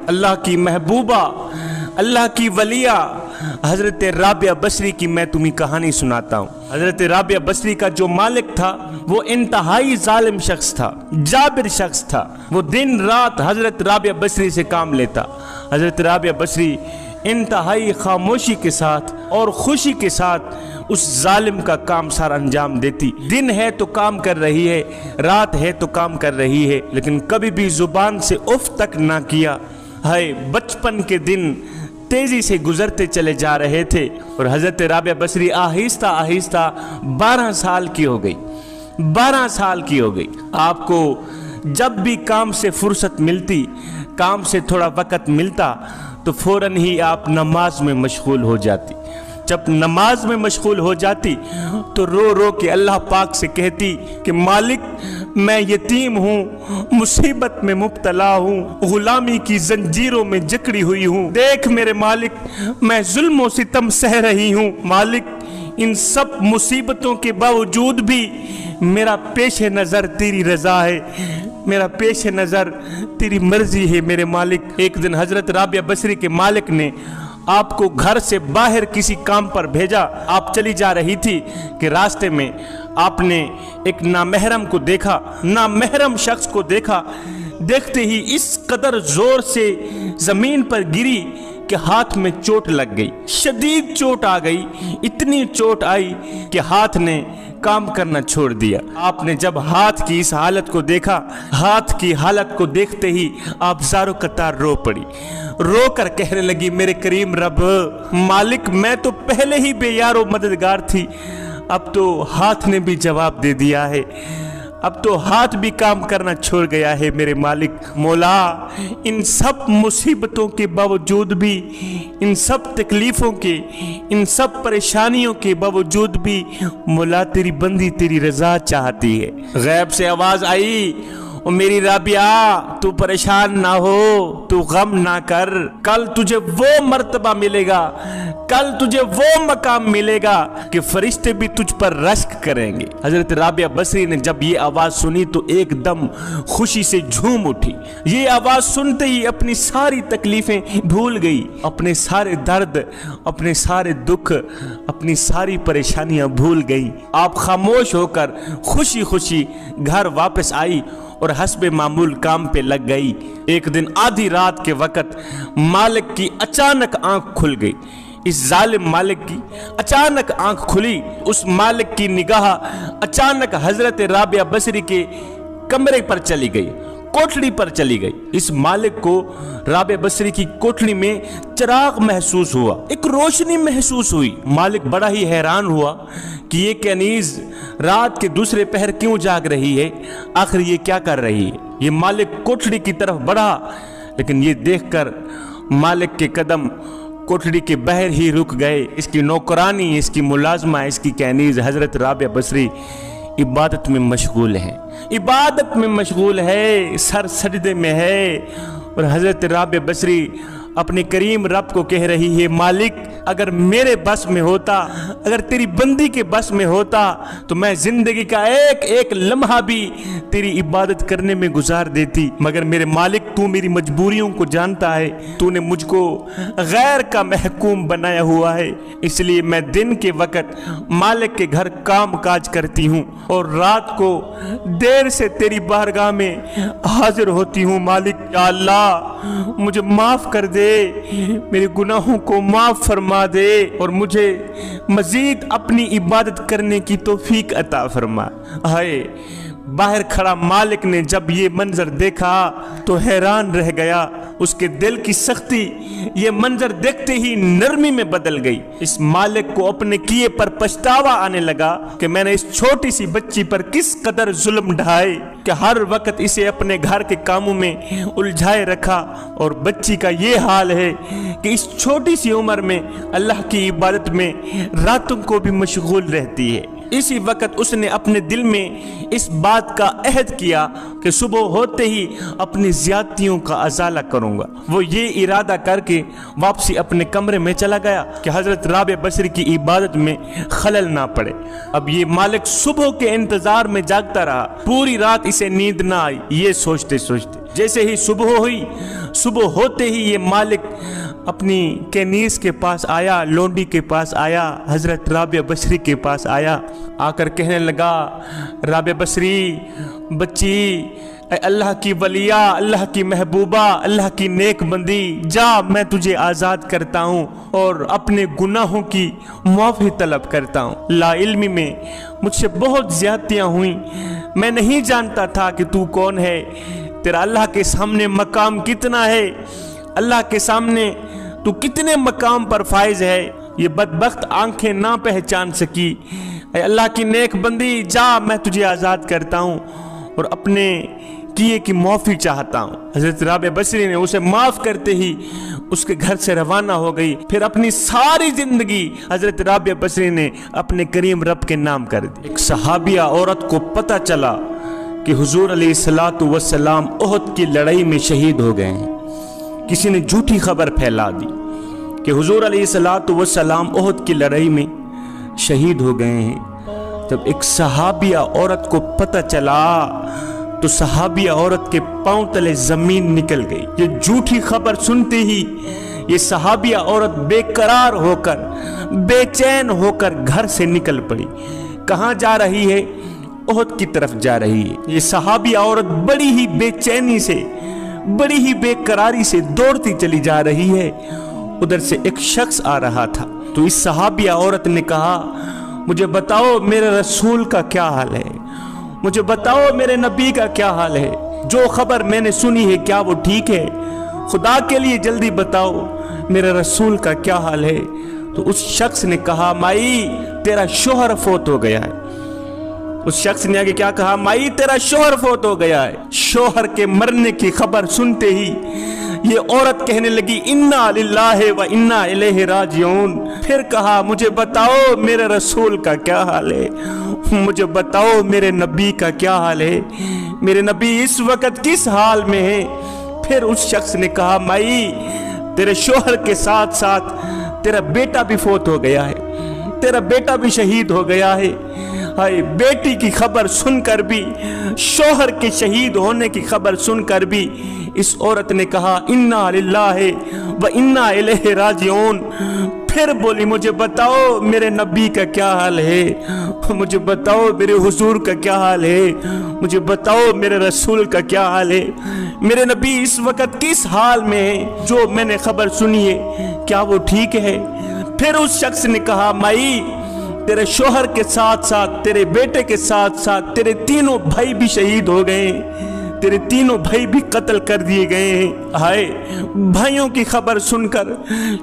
अल्लाह की महबूबा, अल्लाह की वलिया हजरत राबिया बसरी की मैं तुम्हें कहानी सुनाता हूँ। हजरत राबिया बसरी का जो मालिक था वो इंतहाई जालिम शख्स था, जाबिर शख्स था। वो दिन रात हजरत राबिया बसरी से काम लेता। हजरत राबिया बसरी इंतहाई खामोशी के साथ और खुशी के साथ उस जालिम का काम सारा अंजाम देती। दिन है तो काम कर रही है, रात है तो काम कर रही है, लेकिन कभी भी जुबान से उफ तक ना किया। हाय, बचपन के दिन तेजी से गुजरते चले जा रहे थे और हजरत राबिया बसरी आहिस्ता आहिस्ता 12 साल की हो गई। 12 साल की हो गई। आपको जब भी काम से फुर्सत मिलती, काम से थोड़ा वक़्त मिलता, तो फौरन ही आप नमाज में मशगूल हो जाती। जब नमाज में मशगूल हो जाती तो रो रो के अल्लाह पाक से कहती कि मालिक, मैं यतीम हूँ, मुसीबत में मुब्तला हूँ, गुलामी की जंजीरों में जकड़ी हुई हूँ। देख मेरे मालिक, मैं जुल्म सितम सह रही हूँ। मालिक, इन सब मुसीबतों के बावजूद भी मेरा पेश नज़र तेरी रज़ा है, मेरा पेश नज़र तेरी मर्जी है मेरे मालिक। एक दिन हजरत राबिया बसरी के मालिक ने आपको घर से बाहर किसी काम पर भेजा। आप चली जा रही थी कि रास्ते में आपने एक नामहरम को देखा, नामहरम शख्स को देखा। देखते ही इस कदर जोर से जमीन पर गिरी कि हाथ में चोट लग गई, शदीद चोट आ गई। इतनी चोट आई कि हाथ ने काम करना छोड़ दिया। आपने जब हाथ की इस हालत को देखा, हाथ की हालत को देखते ही आप ज़ारो कतार रो पड़ी। रो कर कहने लगी, मेरे करीम रब, मालिक, मैं तो पहले ही बेयारो मददगार थी, अब तो हाथ ने भी जवाब दे दिया है, अब तो हाथ भी काम करना छोड़ गया है मेरे मालिक। मौला, इन सब मुसीबतों के बावजूद भी, इन सब तकलीफ़ों के, इन सब परेशानियों के बावजूद भी मौला तेरी बंदी तेरी रज़ा चाहती है। गैब से आवाज़ आई, ओ मेरी राबिया, तू परेशान ना हो, तू गम ना कर, कल तुझे वो मर्तबा मिलेगा, कल तुझे वो मकाम मिलेगा कि फरिश्ते भी तुझ पर रश्क करेंगे। हजरत राबिया बसरी ने जब ये आवाज़ सुनी तो एकदम खुशी से झूम उठी। ये आवाज़ सुनते ही अपनी सारी तकलीफ़ें भूल गई, अपने सारे दर्द, अपने सारे दुख, अपनी सारी परेशानियां भूल गई। आप खामोश होकर खुशी खुशी घर वापस आई और हस्बे मामूल काम पे लग गई। एक दिन आधी रात के वक़्त मालिक की अचानक आंख खुल गई। इस जालिम मालिक की अचानक आंख खुली। उस मालिक की निगाह अचानक हजरत राबिया बसरी के कमरे पर चली गई, कोठड़ी पर चली गई। इस मालिक को राबिया बसरी की कोठड़ी में चिराग महसूस हुआ, एक रोशनी महसूस हुई। मालिक बड़ा ही हैरान हुआ कि ये कनीज रात के दूसरे पहर क्यों जाग रही है, आखिर ये क्या कर रही है। ये मालिक कोठड़ी की तरफ बढ़ा, लेकिन ये देखकर मालिक के कदम कोठड़ी के बाहर ही रुक गए। इसकी नौकरानी, इसकी मुलाजमा, इसकी कनीज हजरत राबिया बसरी इबादत में मशगूल है, इबादत में मशगूल है, सर सजदे में है। और हजरत राबिया बसरी अपने करीम रब को कह रही है, मालिक, अगर मेरे बस में होता, अगर तेरी बंदी के बस में होता, तो मैं जिंदगी का एक एक लम्हा भी तेरी इबादत करने में गुजार देती। मगर मेरे मालिक, तू मेरी मजबूरियों को जानता है, तूने मुझको गैर का महकूम बनाया हुआ है, इसलिए मैं दिन के वक़्त मालिक के घर काम काज करती हूँ और रात को देर से तेरी बारगाह में हाजिर होती हूँ। मालिक, या अल्लाह, मुझे माफ़ कर दे, मेरे गुनाहों को माफ़ फरमा दे और मुझे मजीद अपनी इबादत करने की तौफीक अता फरमा। हाय, बाहर खड़ा मालिक ने जब ये मंजर देखा तो हैरान रह गया। उसके दिल की सख्ती ये मंजर देखते ही नरमी में बदल गई। इस मालिक को अपने किए पर पछतावा आने लगा कि मैंने इस छोटी सी बच्ची पर किस कदर जुल्म ढाए कि हर वक्त इसे अपने घर के कामों में उलझाए रखा। और बच्ची का ये हाल है कि इस छोटी सी उम्र में अल्लाह की इबादत में रातों को भी मशगूल रहती है। इसी वक्त उसने अपने दिल में इस बात का अहद किया कि सुबह होते ही अपनी ज्यादतियों का अजाला करूंगा। वो ये इरादा करके वापसी अपने कमरे में चला गया कि हजरत राबिया बसरी की इबादत में खलल ना पड़े। अब ये मालिक सुबह के इंतजार में जागता रहा, पूरी रात इसे नींद ना आई। ये सोचते सोचते जैसे ही सुबह हुई, सुबह होते ही ये मालिक अपनी कैनीस के पास आया, लोंडी के पास आया, हजरत राबिया बसरी के पास आया। आकर कहने लगा, राबिया बसरी बच्ची, अल्लाह की वलिया, अल्लाह की महबूबा, अल्लाह की नेक बंदी, जा मैं तुझे आज़ाद करता हूँ और अपने गुनाहों की मुआफ़ी तलब करता हूँ। ला इल्मी में मुझसे बहुत ज़्यादतियाँ हुई, मैं नहीं जानता था कि तू कौन है, तेरा अल्लाह के सामने मकाम कितना है, अल्लाह के सामने तू कितने मकाम पर फाइज है। ये बदबख्त आंखें ना पहचान सकी। अल्लाह की नेक बंदी, जा मैं तुझे आज़ाद करता हूँ और अपने किए की माफ़ी चाहता हूँ। हज़रत राबिया बसरी ने उसे माफ़ करते ही उसके घर से रवाना हो गई। फिर अपनी सारी ज़िंदगी हज़रत राबिया बसरी ने अपने करीम रब के नाम कर दी। एक सहाबिया औरत को पता चला कि हुजूर अलैहिस्सलातु वस्सलाम ओहद की लड़ाई में शहीद हो गए हैं। किसी ने झूठी खबर फैला दी कि हुजूर अलैहिस्सलातु वस्सलाम ओहद की लड़ाई में शहीद हो गए हैं। जब एक सहाबिया औरत को पता चला तो सहाबिया औरत के पांव तले जमीन निकल गई। ये झूठी खबर सुनते ही ये सहाबिया औरत बेकरार होकर, बेचैन होकर घर से निकल पड़ी। कहाँ जा रही है? ओहद की तरफ जा रही है। ये सहाबिया औरत बड़ी ही बेचैनी से, बड़ी ही बेकरारी से दौड़ती चली जा रही है। उधर से एक शख्स आ रहा था तो इस सहाबिया औरत ने कहा, मुझे बताओ मेरे रसूल का क्या हाल है, मुझे बताओ मेरे नबी का क्या हाल है, जो खबर मैंने सुनी है क्या वो ठीक है? खुदा के लिए जल्दी बताओ मेरे रसूल का क्या हाल है। तो उस शख्स ने कहा, माई तेरा शोहर फौत हो गया है। उस शख्स ने आगे क्या कहा, माई तेरा शोहर फौत हो गया है। शोहर के मरने की खबर सुनते ही ये औरत कहने लगी, इन्ना लिल्लाहि व इन्ना इलैहि राजिऊन। फिर कहा, मुझे बताओ मेरे रसूल का क्या हाल है, मुझे बताओ मेरे नबी का क्या हाल है, मेरे नबी इस वक्त किस हाल में है। फिर उस शख्स ने कहा, माई तेरे शोहर के साथ साथ तेरा बेटा भी फौत हो गया है, तेरा बेटा भी शहीद हो गया है। हाय, बेटी की खबर सुनकर भी, शोहर के शहीद होने की खबर सुनकर भी इस औरत ने कहा, इन्ना लिल्लाहि व इन्ना इलैहि राजिऊन। फिर बोली, मुझे बताओ मेरे नबी का क्या हाल है, मुझे बताओ मेरे हुजूर का क्या हाल है, मुझे बताओ मेरे रसूल का क्या हाल है, मेरे नबी इस वक्त किस हाल में है, जो मैंने खबर सुनी है क्या वो ठीक है? फिर उस शख्स ने कहा, माई तेरे शोहर के साथ साथ, तेरे बेटे के साथ साथ तेरे तीनों भाई भी शहीद हो गए, तेरे तीनों भाई भी कत्ल कर दिए गए हैं। हाय, भाइयों की खबर सुनकर,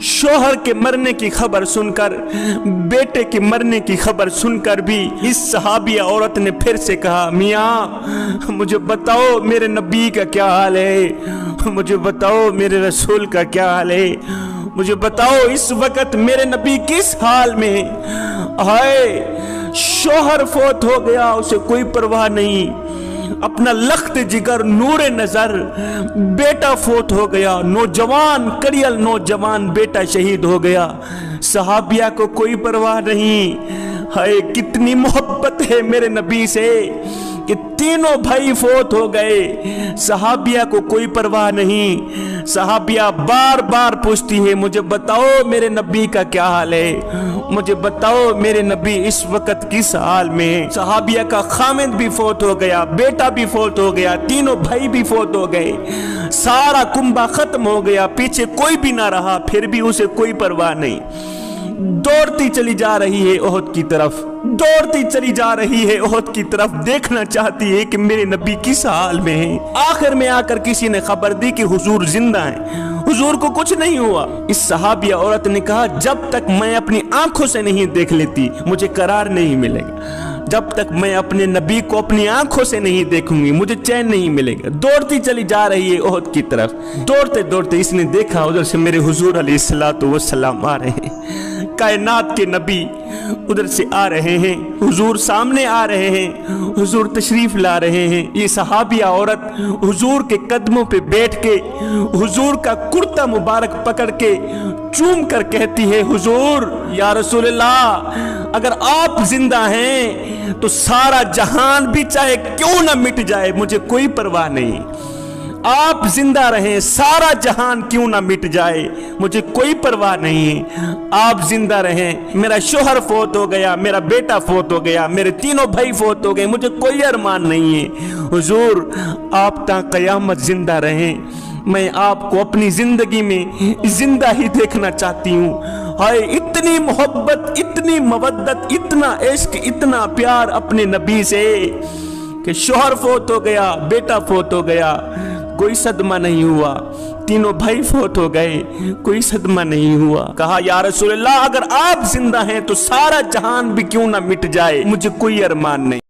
शोहर के मरने की खबर सुनकर, बेटे के मरने की खबर सुनकर भी इस सहाबिया औरत ने फिर से कहा, मियाँ मुझे बताओ मेरे नबी का क्या हाल है, मुझे बताओ मेरे रसूल का क्या हाल है, मुझे बताओ इस वक्त मेरे नबी किस हाल में है। हाय, शोहर फौत हो गया, उसे कोई परवाह नहीं, अपना लख्त जिगर नूरे नजर बेटा फौत हो गया, नौजवान कड़ियल नौजवान बेटा शहीद हो गया, सहाबिया को कोई परवाह नहीं। हाय, कितनी मोहब्बत है मेरे नबी से कि तीनों भाई फौत हो गए, सहाबिया को कोई परवाह नहीं। सहाबिया बार बार पूछती है, मुझे बताओ मेरे नबी का क्या हाल है, मुझे बताओ मेरे नबी इस वक्त किस हाल में है। सहाबिया का खामिद भी फौत हो गया, बेटा भी फौत हो गया, तीनों भाई भी फौत हो गए, सारा कुंबा खत्म हो गया, पीछे कोई भी ना रहा, फिर भी उसे कोई परवाह नहीं। दौड़ती चली जा रही है ओहद की तरफ, दौड़ती चली जा रही है ओहद की तरफ, देखना चाहती है कि मेरे नबी किस हाल में है। आखिर में आकर किसी ने खबर दी कि हुजूर जिंदा हैं। हुजूर को कुछ नहीं हुआ। इस सहाबिया औरत ने कहा, जब तक मैं अपनी आंखों से नहीं देख लेती मुझे करार नहीं मिलेगा, जब तक मैं अपने नबी को अपनी आंखों से नहीं देखूंगी मुझे चैन नहीं मिलेगा। दौड़ती चली जा रही है ओहद की तरफ। दौड़ते दौड़ते इसने देखा उधर से मेरे हुजूर अलैहिस्सलातु वस्सलाम आ रहे हैं, कायनात के नबी उधर से आ रहे हैं, हुजूर सामने आ रहे हैं, हुजूर तशरीफ ला रहे हैं। ये सहाबिया औरत हुजूर के कदमों पे बैठ के हुजूर का कुर्ता मुबारक पकड़ के चूम कर कहती है, हुजूर या रसूलल्लाह, अगर आप जिंदा हैं तो सारा जहान भी चाहे क्यों ना मिट जाए मुझे कोई परवाह नहीं। आप जिंदा रहें, सारा जहान क्यों ना मिट जाए मुझे कोई परवाह नहीं है। आप जिंदा रहें, मेरा शोहर फोत हो गया, मेरा बेटा फोत हो गया, मेरे तीनों भाई फोत हो गए, मुझे कोई अरमान नहीं है। हुजूर आप ता कयामत जिंदा रहें, मैं आपको अपनी जिंदगी में जिंदा ही देखना चाहती हूँ। हाय इतनी मोहब्बत, इतनी मवद्दत, इतना इश्क, इतना प्यार अपने नबी से कि शोहर फोत हो गया, बेटा फोत हो गया, कोई सदमा नहीं हुआ, तीनों भाई फोत हो गए, कोई सदमा नहीं हुआ। कहा, या रसूलल्लाह, अगर आप जिंदा हैं तो सारा जहान भी क्यों ना मिट जाए मुझे कोई अरमान नहीं।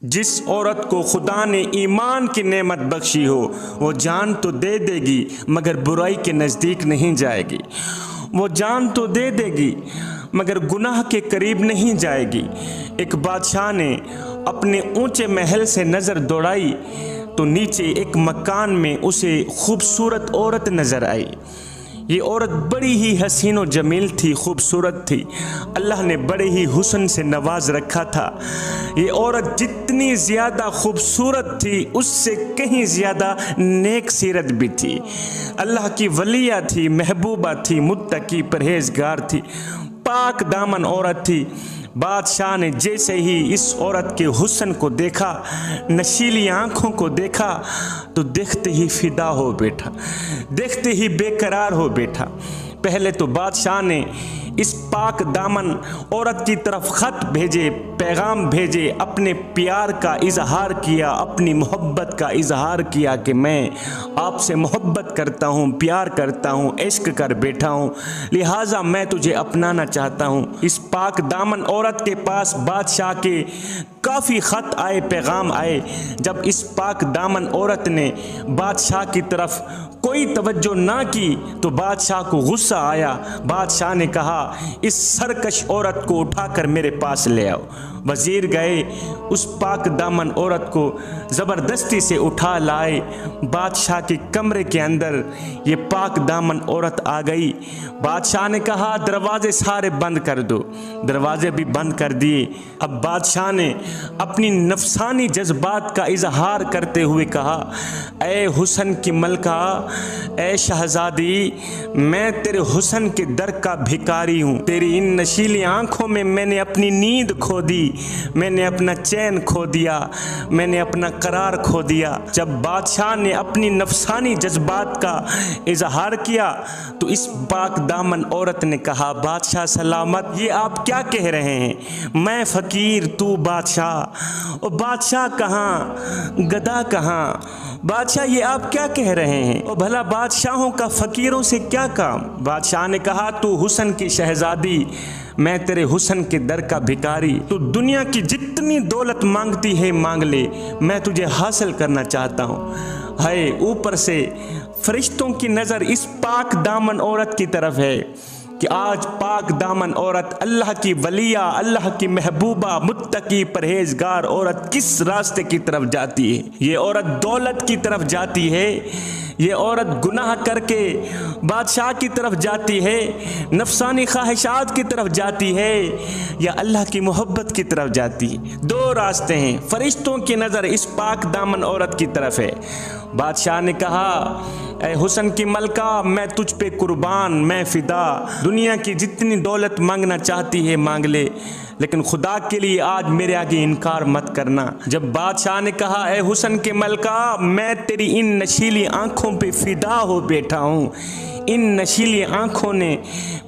जिस औरत को खुदा ने ईमान की नेमत बख्शी हो वो जान तो दे देगी मगर बुराई के नज़दीक नहीं जाएगी। वो जान तो दे देगी मगर गुनाह के करीब नहीं जाएगी। एक बादशाह ने अपने ऊंचे महल से नज़र दौड़ाई तो नीचे एक मकान में उसे खूबसूरत औरत नज़र आई। ये औरत बड़ी ही हसीन और जमील थी, खूबसूरत थी। अल्लाह ने बड़े ही हुस्न से नवाज रखा था। ये औरत जितनी ज़्यादा खूबसूरत थी उससे कहीं ज़्यादा नेक सीरत भी थी। अल्लाह की वलिया थी, महबूबा थी, मुत्तकी, परहेजगार थी, पाक दामन औरत थी। बादशाह ने जैसे ही इस औरत के हुस्न को देखा, नशीली आँखों को देखा तो देखते ही फिदा हो बैठा, देखते ही बेकरार हो बैठा। पहले तो बादशाह ने इस पाक दामन औरत की तरफ ख़त भेजे, पैगाम भेजे, अपने प्यार का इजहार किया, अपनी मोहब्बत का इजहार किया कि मैं आपसे मोहब्बत करता हूँ, प्यार करता हूँ, इश्क कर बैठा हूँ, लिहाजा मैं तुझे अपनाना चाहता हूँ। इस पाक दामन औरत के पास बादशाह के काफ़ी ख़त आए, पैगाम आए। जब इस पाक दामन औरत ने बादशाह की तरफ कोई तवज्जो ना की तो बादशाह को गुस्सा आया। बादशाह ने कहा, इस सरकश औरत को उठाकर मेरे पास ले आओ। वज़ीर गए, उस पाक दामन औरत को ज़बरदस्ती से उठा लाए। बादशाह के कमरे के अंदर ये पाक दामन औरत आ गई। बादशाह ने कहा, दरवाजे सारे बंद कर दो। दरवाजे भी बंद कर दिए। अब बादशाह ने अपनी नफसानी जज्बात का इजहार करते हुए कहा, ए हुस्न की मलका, ए शहजादी, मैं तेरे हुस्न के दर का भिखारी हूँ। तेरी इन नशीली आँखों में मैंने अपनी नींद खो दी, मैंने अपना चैन खो दिया, मैंने अपना करार खो दिया। जब बादशाह ने अपनी नफसानी जज्बात का इजहार किया तो इस पाक दामन औरत ने कहा, बादशाह सलामत, ये आप क्या कह रहे हैं? मैं फ़कीर, तू बादशाह। और बादशाह कहाँ, गधा कहाँ? बादशाह ये आप क्या कह रहे हैं? और भला बादशाहों का फ़कीरों से क्या काम? बादशाह ने कहा, तू हुस्न की शहजादी, मैं तेरे हुस्न के दर का भिखारी। तू दुनिया की जितनी दौलत मांगती है मांग ले, मैं तुझे हासिल करना चाहता हूँ। हाय ऊपर से फरिश्तों की नज़र इस पाक दामन औरत की तरफ है कि आज पाक दामन औरत, अल्लाह की वलिया, अल्लाह की महबूबा, मुत्तकी, परहेजगार औरत किस रास्ते की तरफ जाती है? ये औरत दौलत की तरफ जाती है, ये औरत गुनाह करके बादशाह की तरफ जाती है, नफसानी ख्वाहिशात की तरफ जाती है, या अल्लाह की मोहब्बत की तरफ जाती है? दो रास्ते हैं। फरिश्तों की नज़र इस पाक दामन औरत की तरफ है। बादशाह ने कहा, ए हुस्न की मलका, मैं तुझ पे कुर्बान, मैं फ़िदा, दुनिया की जितनी दौलत मांगना चाहती है मांग ले, लेकिन खुदा के लिए आज मेरे आगे इनकार मत करना। जब बादशाह ने कहा, ए हुस्न के मलका, मैं तेरी इन नशीली आंखों पे फिदा हो बैठा हूँ। इन नशीली आंखों ने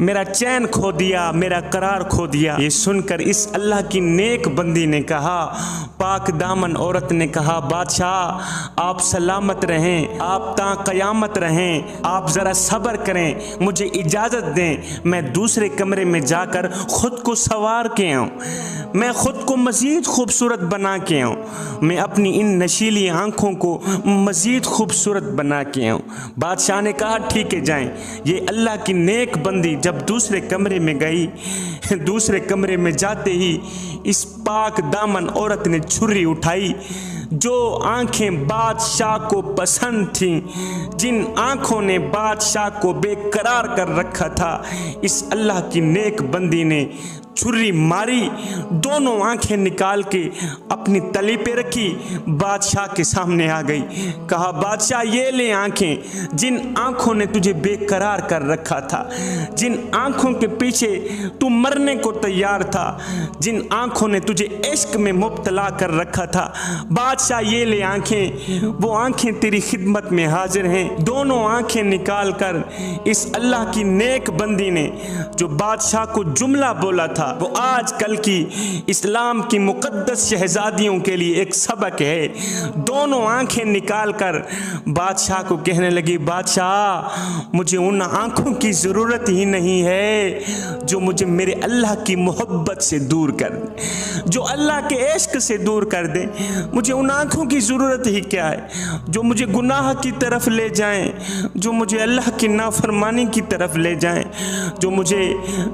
मेरा चैन खो दिया, मेरा करार खो दिया। ये सुनकर इस अल्लाह की नेक बंदी ने कहा, पाक दामन औरत ने कहा, बादशाह आप सलामत रहें, आप ता क़यामत रहें, आप ज़रा सब्र करें, मुझे इजाज़त दें, मैं दूसरे कमरे में जाकर ख़ुद को संवार के आऊँ, मैं ख़ुद को मज़ीद खूबसूरत बना के आऊँ, मैं अपनी इन नशीली आँखों को मज़ीद खूबसूरत बना के आऊँ। बादशाह ने कहा, ठीक है जाएं। ये अल्लाह की नेक बंदी जब दूसरे कमरे में गई, दूसरे कमरे में जाते ही इस पाक दामन औरत ने छुरी उठाई। जो आंखें बादशाह को पसंद थीं, जिन आंखों ने बादशाह को बेकरार कर रखा था, इस अल्लाह की नेक बंदी ने छुरी मारी, दोनों आंखें निकाल के अपनी तली पे रखी, बादशाह के सामने आ गई। कहा, बादशाह ये ले आंखें, जिन आंखों ने तुझे बेकरार कर रखा था, जिन आंखों के पीछे तू मरने को तैयार था, जिन आंखों ने तुझे इश्क में मुब्तला कर रखा था, बादशाह ये ले आंखें, वो आंखें तेरी खिदमत में हाजिर हैं। दोनों आंखें निकाल कर इस अल्लाह की नेक बंदी ने जो बादशाह को जुमला बोला था, वो आज कल की इस्लाम की मुक़द्दस शहजादियों के लिए एक सबक है। दोनों आंखें निकाल कर बादशाह को कहने लगी, बादशाह मुझे उन आंखों की ज़रूरत ही नहीं है जो मुझे मेरे अल्लाह की मोहब्बत से दूर कर दे, जो अल्लाह के इश्क से दूर कर दे। मुझे उन आंखों की ज़रूरत ही क्या है जो मुझे गुनाह की तरफ ले जाएं, जो मुझे अल्लाह की नाफरमानी की तरफ ले जाएं, जो मुझे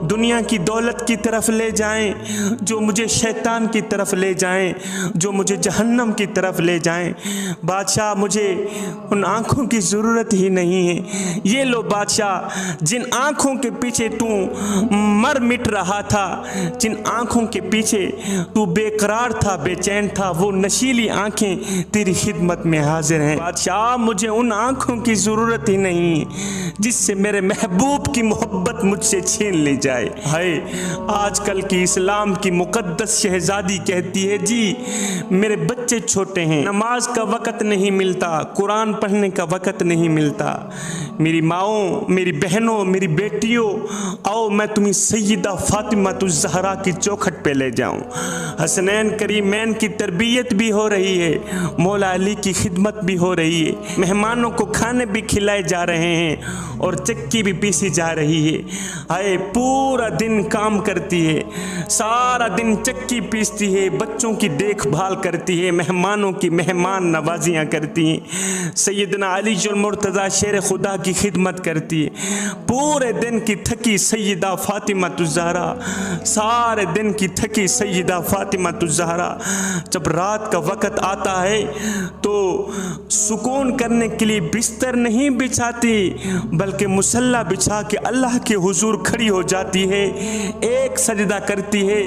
दुनिया की दौलत की तरफ ले जाएं, जो मुझे शैतान की तरफ ले जाएं, जो मुझे जहन्नम की तरफ ले जाएं। बादशाह मुझे उन आँखों की ज़रूरत ही नहीं है। ये लो बादशाह, जिन आँखों के पीछे तू मर मिट रहा था, जिन आँखों के पीछे तू बेकरार था, बेचैन था, वो नशीली आँखें तेरी खिदमत में हाजिर हैं। बादशाह मुझे उन आँखों की ज़रूरत ही नहीं है जिससे मेरे महबूब की मोहब्बत मुझसे छीन ली जाए। हाय, आजकल की इस्लाम की मुक़द्दस शहजादी कहती है, जी मेरे बच्चे छोटे हैं, नमाज का वक़्त नहीं मिलता, कुरान पढ़ने का वक़्त नहीं मिलता। मेरी माओं, मेरी बहनों, मेरी बेटियों, आओ मैं तुम्हें सैयदा फ़ातिमा ज़हरा की चौखट पे ले जाऊं। हसनैन करीमैन की तरबियत भी हो रही है, मौला अली की खिदमत भी हो रही है, मेहमानों को खाने भी खिलाए जा रहे हैं और चक्की भी पीसी जा रही है। आए पूरा दिन काम करती है, सारा दिन चक्की पीसती है, बच्चों की देखभाल करती है, मेहमानों की मेहमान नवाजियाँ करती हैं, सैयदना अली जुल मुर्तज़ा शेर खुदा की खिदमत करती है। पूरे दिन की थकी सैयदा फ़ातिमा ज़हरा, सारे दिन की थकी सैयदा फ़ातिमा ज़हरा जब रात का वक़्त आता है तो सुकून करने के लिए बिस्तर नहीं बिछाती, बल्कि मुसल्ला बिछा के अल्लाह के हुजूर खड़ी हो जाती है। एक सजदा करती है,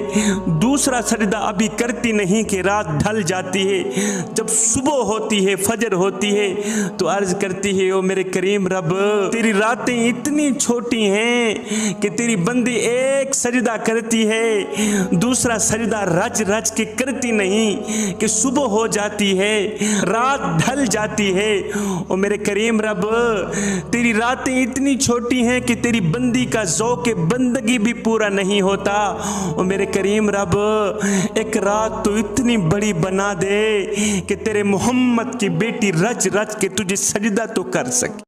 दूसरा सजदा अभी करती नहीं कि रात ढल जाती है। जब सुबह होती है, फजर होती है, तो अर्ज करती है, ओ मेरे करीम रब, तेरी रातें इतनी छोटी हैं कि तेरी बंदी एक सजदा करती है, दूसरा सजदा रज रज के करती नहीं कि सुबह हो जाती है, रात ढल जाती है। ओ मेरे करीम रब, तेरी रातें इतनी छोटी हैं कि तेरी बंदी का ज़ौक़ बंदगी भी पूरा नहीं होता। ओ मेरे करीम रब, एक रात तो इतनी बड़ी बना दे कि तेरे मोहम्मद की बेटी रज रज के तुझे सजदा तो कर सके।